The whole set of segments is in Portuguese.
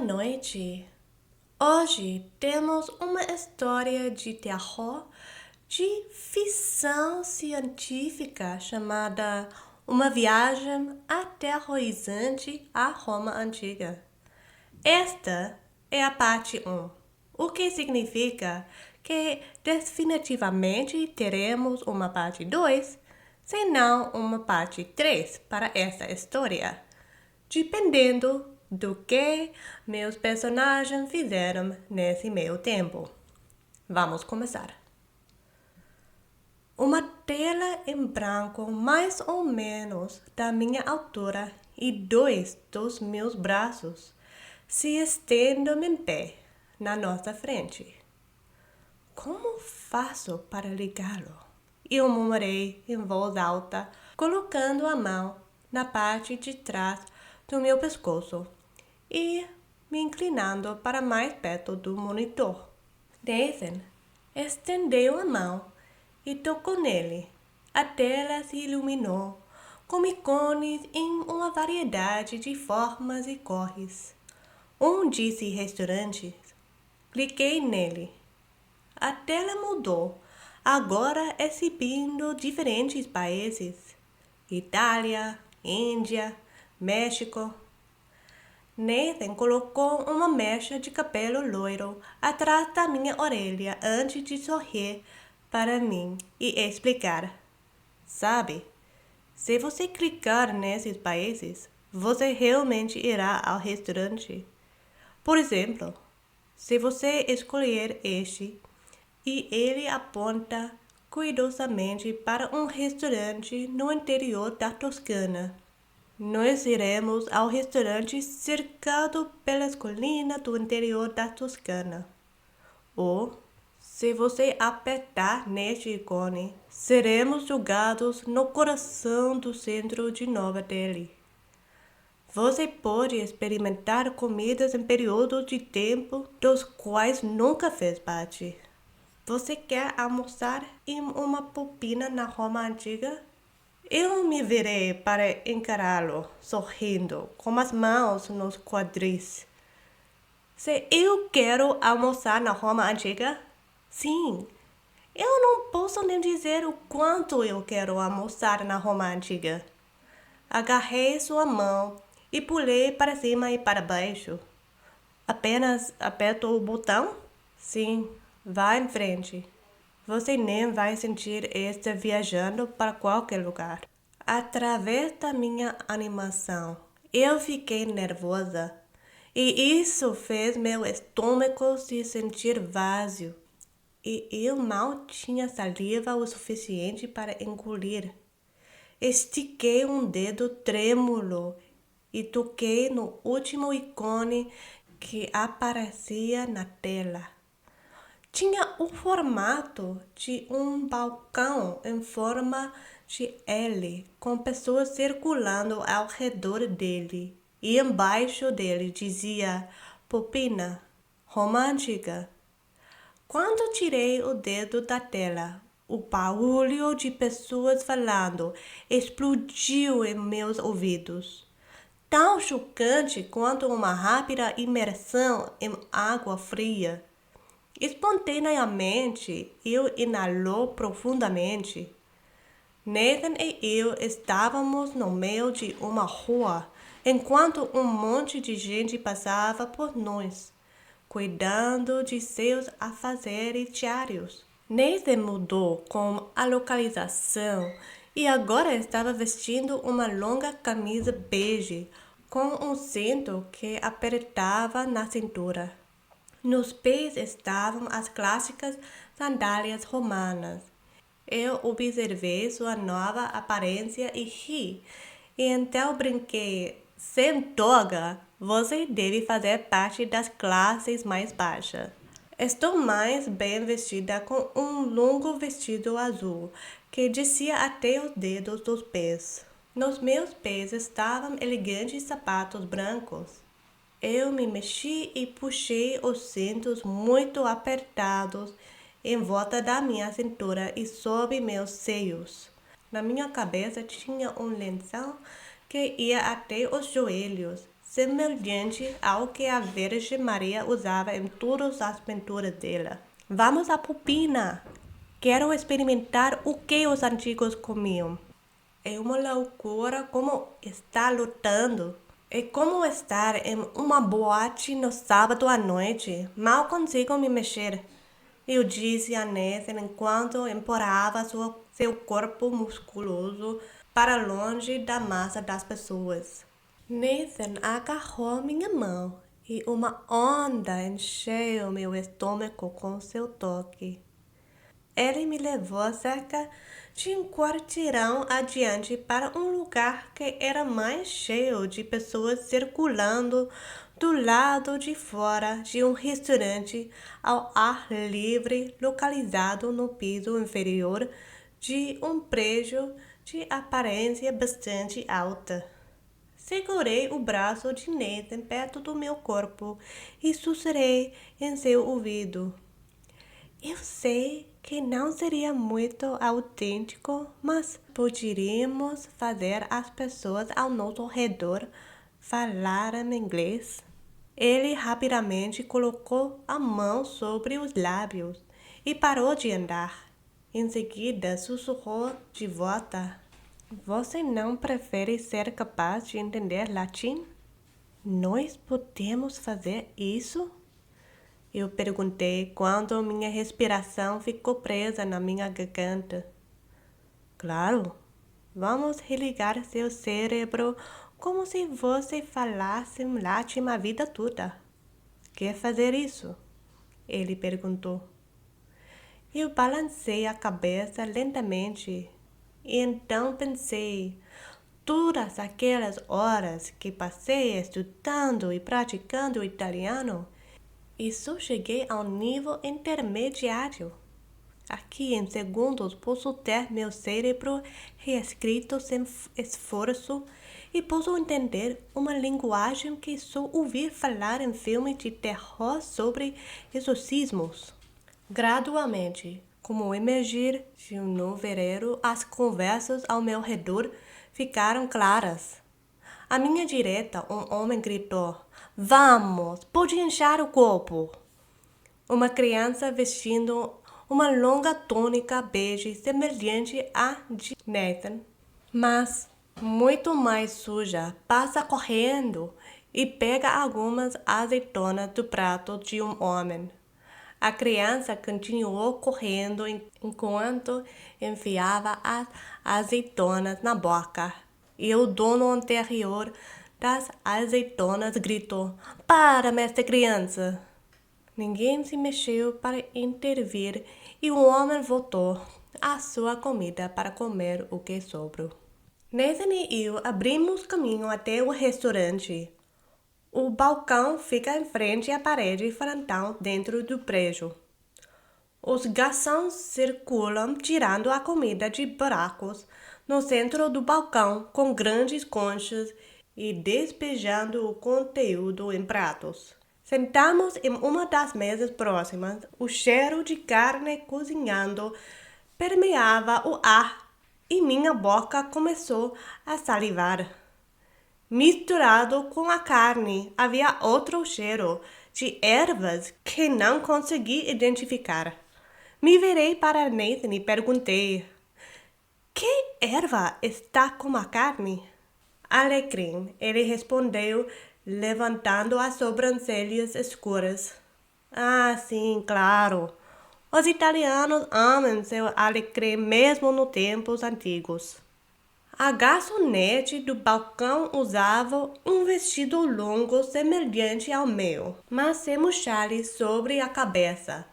noite. Hoje temos uma história de terror de ficção científica chamada Uma Viagem Aterrorizante à Roma Antiga. Esta é a parte 1, o que significa que definitivamente teremos uma parte 2, se não uma parte 3 para esta história, dependendo do que meus personagens fizeram nesse meio tempo. Vamos começar. Uma tela em branco mais ou menos da minha altura e 2 dos meus braços se estendem em pé na nossa frente. Como faço para ligá-lo? Eu murmurei em voz alta, colocando a mão na parte de trás do meu pescoço e me inclinando para mais perto do monitor. Nathan estendeu a mão e tocou nele. A tela se iluminou com ícones em uma variedade de formas e cores. Disse restaurante. Cliquei nele. A tela mudou, agora exibindo diferentes países: Itália, Índia, México. Nathan colocou uma mecha de cabelo loiro atrás da minha orelha antes de sorrir para mim e explicar. Sabe, se você clicar nesses países, você realmente irá ao restaurante. Por exemplo, se você escolher este e ele aponta cuidadosamente para um restaurante no interior da Toscana, nós iremos ao restaurante cercado pelas colinas do interior da Toscana. Ou, se você apertar neste ícone, seremos jogados no coração do centro de Nova Delhi. Você pode experimentar comidas em períodos de tempo dos quais nunca fez parte. Você quer almoçar em uma pupina na Roma Antiga? Eu me virei para encará-lo, sorrindo, com as mãos nos quadris. Se eu quero almoçar na Roma Antiga? Sim. Eu não posso nem dizer o quanto eu quero almoçar na Roma Antiga. Agarrei sua mão e pulei para cima e para baixo. Apenas aperto o botão? Sim, vá em frente. Você nem vai sentir estar viajando para qualquer lugar. Através da minha animação, eu fiquei nervosa e isso fez meu estômago se sentir vazio. E eu mal tinha saliva o suficiente para engolir. Estiquei um dedo trêmulo e toquei no último ícone que aparecia na tela. Tinha o formato de um balcão em forma de L, com pessoas circulando ao redor dele. E embaixo dele dizia Pupina, Roma Antiga. Quando tirei o dedo da tela, o barulho de pessoas falando explodiu em meus ouvidos. Tão chocante quanto uma rápida imersão em água fria. Espontaneamente, eu inalou profundamente. Nathan e eu estávamos no meio de uma rua, enquanto um monte de gente passava por nós, cuidando de seus afazeres diários. Nathan mudou com a localização e agora estava vestindo uma longa camisa bege com um cinto que apertava na cintura. Nos pés estavam as clássicas sandálias romanas. Eu observei sua nova aparência e ri. E então brinquei: sem toga, você deve fazer parte das classes mais baixas. Estou mais bem vestida com um longo vestido azul que descia até os dedos dos pés. Nos meus pés estavam elegantes sapatos brancos. Eu me mexi e puxei os cintos muito apertados em volta da minha cintura e sob meus seios. Na minha cabeça tinha um lençol que ia até os joelhos, semelhante ao que a Virgem Maria usava em todas as pinturas dela. Vamos à Pupina! Quero experimentar o que os antigos comiam. É uma loucura como está lutando. É como estar em uma boate no sábado à noite. Mal consigo me mexer. Eu disse a Nathan enquanto empurrava seu corpo musculoso para longe da massa das pessoas. Nathan agarrou minha mão e uma onda encheu meu estômago com seu toque. Ele me levou cerca de um quarteirão adiante para um lugar que era mais cheio de pessoas circulando do lado de fora de um restaurante ao ar livre localizado no piso inferior de um prédio de aparência bastante alta. Segurei o braço de Nathan perto do meu corpo e sussurrei em seu ouvido. Eu sei que não seria muito autêntico, mas poderíamos fazer as pessoas ao nosso redor falarem inglês. Ele rapidamente colocou a mão sobre os lábios e parou de andar. Em seguida, sussurrou de volta. Você não prefere ser capaz de entender latim? Nós podemos fazer isso? Eu perguntei quando minha respiração ficou presa na minha garganta. Claro, vamos religar seu cérebro como se você falasse latim a vida toda. Quer fazer isso? Ele perguntou. Eu balancei a cabeça lentamente e então pensei, todas aquelas horas que passei estudando e praticando italiano, e só cheguei ao nível intermediário. Aqui em segundos posso ter meu cérebro reescrito sem esforço e posso entender uma linguagem que só ouvi falar em filmes de terror sobre exorcismos. Gradualmente, como emergir de um nevoeiro, as conversas ao meu redor ficaram claras. À minha direita, um homem gritou, Vamos, pode inchar o corpo. Uma criança vestindo uma longa túnica bege semelhante à de Nathan, mas muito mais suja, passa correndo e pega algumas azeitonas do prato de um homem. A criança continuou correndo enquanto enfiava as azeitonas na boca. E o dono anterior das azeitonas gritou, Para, mestre criança! Ninguém se mexeu para intervir e o homem voltou à sua comida para comer o que sobrou. Nathan e eu abrimos caminho até o restaurante. O balcão fica em frente à parede frontal dentro do prédio. Os garçons circulam tirando a comida de buracos no centro do balcão com grandes conchas e despejando o conteúdo em pratos. Sentamos em uma das mesas próximas. O cheiro de carne cozinhando permeava o ar e minha boca começou a salivar. Misturado com a carne, havia outro cheiro de ervas que não consegui identificar. Me virei para Nathan e perguntei, que erva está com a carne? Alecrim, ele respondeu, levantando as sobrancelhas escuras. Ah, sim, claro. Os italianos amam seu alecrim mesmo nos tempos antigos. A garçonete do balcão usava um vestido longo semelhante ao meu, mas sem um chale sobre a cabeça.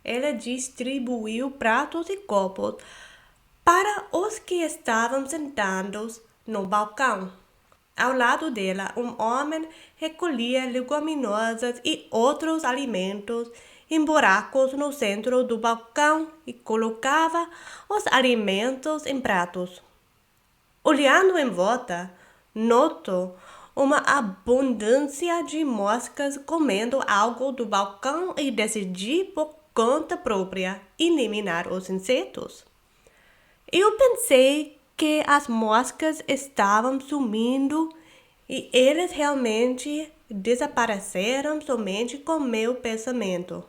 Ela distribuiu pratos e copos para os que estavam sentados no balcão. Ao lado dela, um homem recolhia leguminosas e outros alimentos em buracos no centro do balcão e colocava os alimentos em pratos. Olhando em volta, noto uma abundância de moscas comendo algo do balcão e decidi por conta própria eliminar os insetos. Eu pensei que as moscas estavam sumindo E eles realmente desapareceram somente com meu pensamento.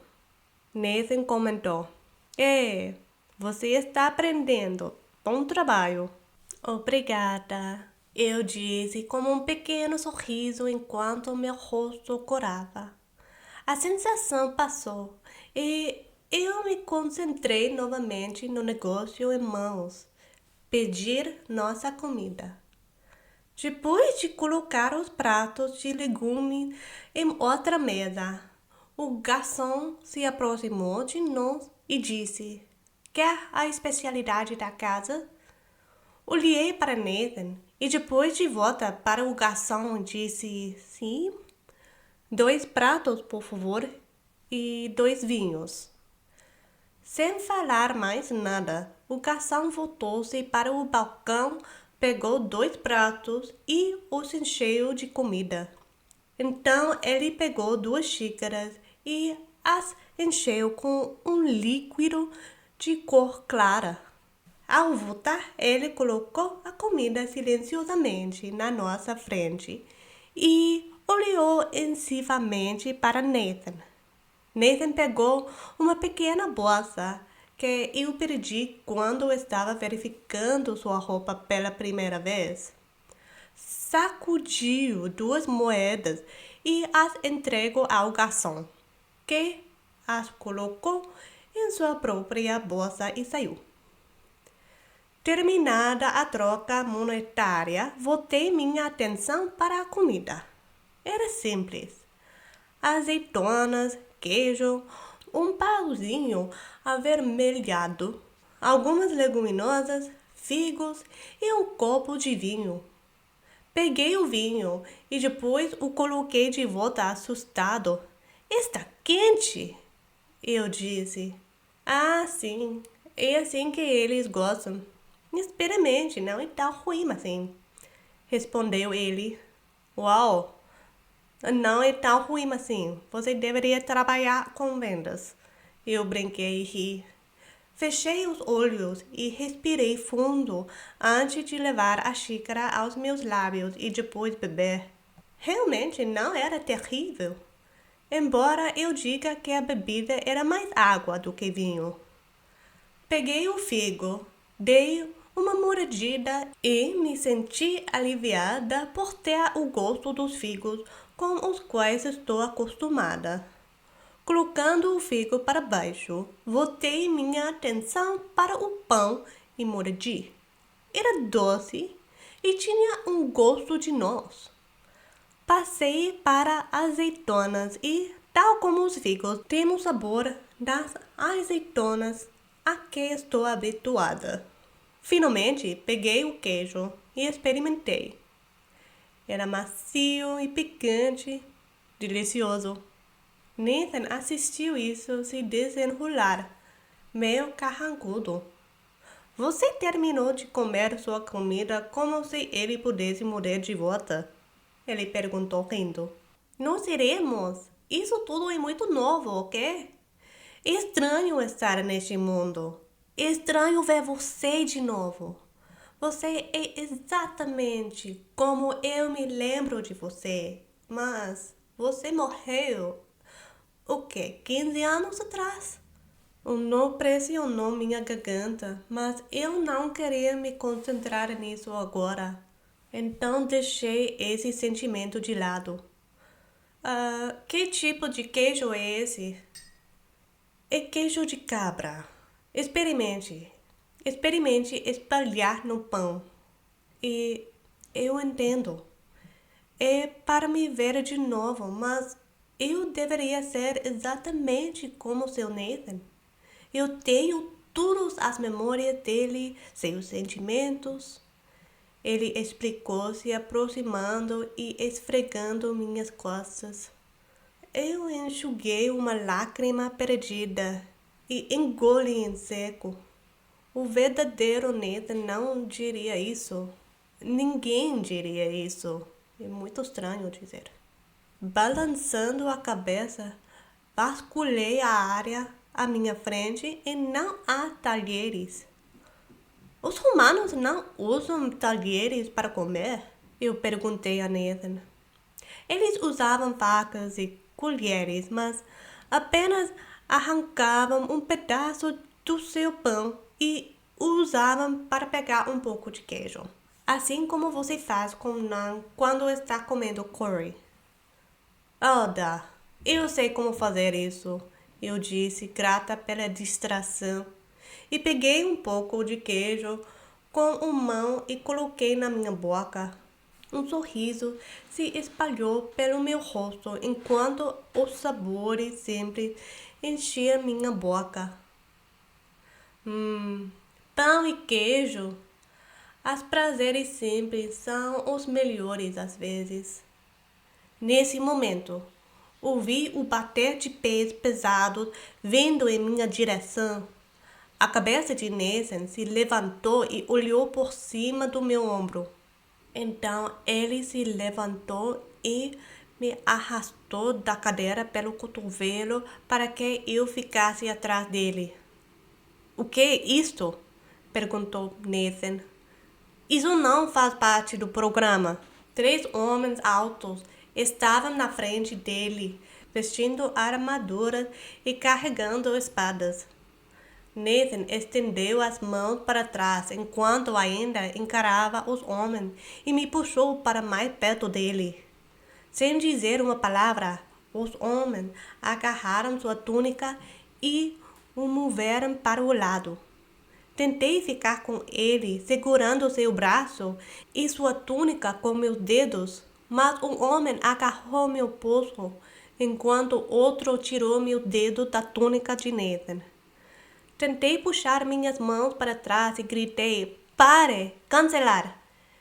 Nathan comentou. Você está aprendendo. Bom trabalho. Obrigada, eu disse com um pequeno sorriso enquanto meu rosto corava. A sensação passou e eu me concentrei novamente no negócio em mãos. Pedir nossa comida. Depois de colocar os pratos de legume em outra mesa, o garçom se aproximou de nós e disse: Quer a especialidade da casa? Olhei para Nathan e depois de volta para o garçom disse: Sim, 2 pratos, por favor, e 2 vinhos. Sem falar mais nada, o garçom voltou-se para o balcão, pegou 2 pratos e os encheu de comida. Então ele pegou 2 xícaras e as encheu com um líquido de cor clara. Ao voltar, ele colocou a comida silenciosamente na nossa frente e olhou insensivamente para Nathan. Nathan pegou uma pequena bolsa que eu perdi quando estava verificando sua roupa pela primeira vez. Sacudiu 2 moedas e as entregou ao garçom, que as colocou em sua própria bolsa e saiu. Terminada a troca monetária, voltei minha atenção para a comida. Era simples. Azeitonas, queijo, um pauzinho avermelhado, algumas leguminosas, figos e um copo de vinho. Peguei o vinho e depois o coloquei de volta assustado. Está quente, eu disse. Ah, sim, é assim que eles gostam. Experimente, não é tão ruim assim, respondeu ele. Uau, não é tão ruim assim. Você deveria trabalhar com vendas. Eu brinquei e ri. Fechei os olhos e respirei fundo antes de levar a xícara aos meus lábios e depois beber. Realmente não era terrível, embora eu diga que a bebida era mais água do que vinho. Peguei o figo, dei uma mordida e me senti aliviada por ter o gosto dos figos com os quais estou acostumada. Colocando o figo para baixo, voltei minha atenção para o pão e mordi. Era doce e tinha um gosto de noz. Passei para azeitonas e, tal como os figos, tem o sabor das azeitonas a que estou habituada. Finalmente, peguei o queijo e experimentei. Era macio e picante, delicioso. Nathan assistiu isso se desenrolar, meio carrancudo. Você terminou de comer sua comida como se ele pudesse morrer de volta? Ele perguntou rindo. Nós iremos. Isso tudo é muito novo, ok? É estranho estar neste mundo. É estranho ver você de novo. Você é exatamente como eu me lembro de você. Mas você morreu, o quê? 15 anos atrás? O nó pressionou minha garganta, mas eu não queria me concentrar nisso agora. Então deixei esse sentimento de lado. Que tipo de queijo é esse? É queijo de cabra. Experimente. Experimente espalhar no pão. E eu entendo. É para me ver de novo, mas eu deveria ser exatamente como seu Nathan. Eu tenho todas as memórias dele, seus sentimentos. Ele explicou, se aproximando e esfregando minhas costas. Eu enxuguei uma lágrima perdida e engoli em seco. O verdadeiro Nathan não diria isso. Ninguém diria isso. É muito estranho dizer. Balançando a cabeça, vasculhei a área à minha frente e não há talheres. Os humanos não usam talheres para comer? Eu perguntei a Nathan. Eles usavam facas e colheres, mas apenas arrancavam um pedaço do seu pão e o usavam para pegar um pouco de queijo. Assim como você faz com naan quando está comendo curry. Oda, eu sei como fazer isso, eu disse, grata pela distração. E peguei um pouco de queijo com uma mão e coloquei na minha boca. Um sorriso se espalhou pelo meu rosto enquanto os sabores sempre enchiam minha boca. Pão e queijo. Os prazeres simples são os melhores às vezes. Nesse momento, ouvi o bater de pés pesados vindo em minha direção. A cabeça de Nathan se levantou e olhou por cima do meu ombro. Então ele se levantou e me arrastou da cadeira pelo cotovelo para que eu ficasse atrás dele. O que é isto? Perguntou Nathan. Isso não faz parte do programa. 3 homens altos estavam na frente dele, vestindo armaduras e carregando espadas. Nathan estendeu as mãos para trás enquanto ainda encarava os homens e me puxou para mais perto dele. Sem dizer uma palavra, os homens agarraram sua túnica e o moveram para o lado. Tentei ficar com ele, segurando seu braço e sua túnica com meus dedos, mas um homem agarrou meu pulso, enquanto outro tirou meu dedo da túnica de Nathan. Tentei puxar minhas mãos para trás e gritei: "Pare! Cancelar!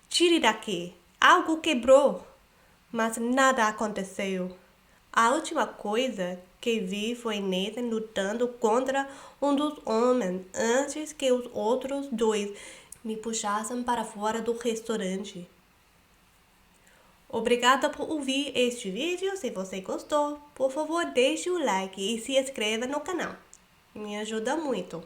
Tire daqui! Algo quebrou!" Mas nada aconteceu. A última coisa que vi foi Nathan lutando contra um dos homens antes que os outros 2 me puxassem para fora do restaurante. Obrigada por ouvir este vídeo. Se você gostou, por favor deixe o like e se inscreva no canal. Me ajuda muito.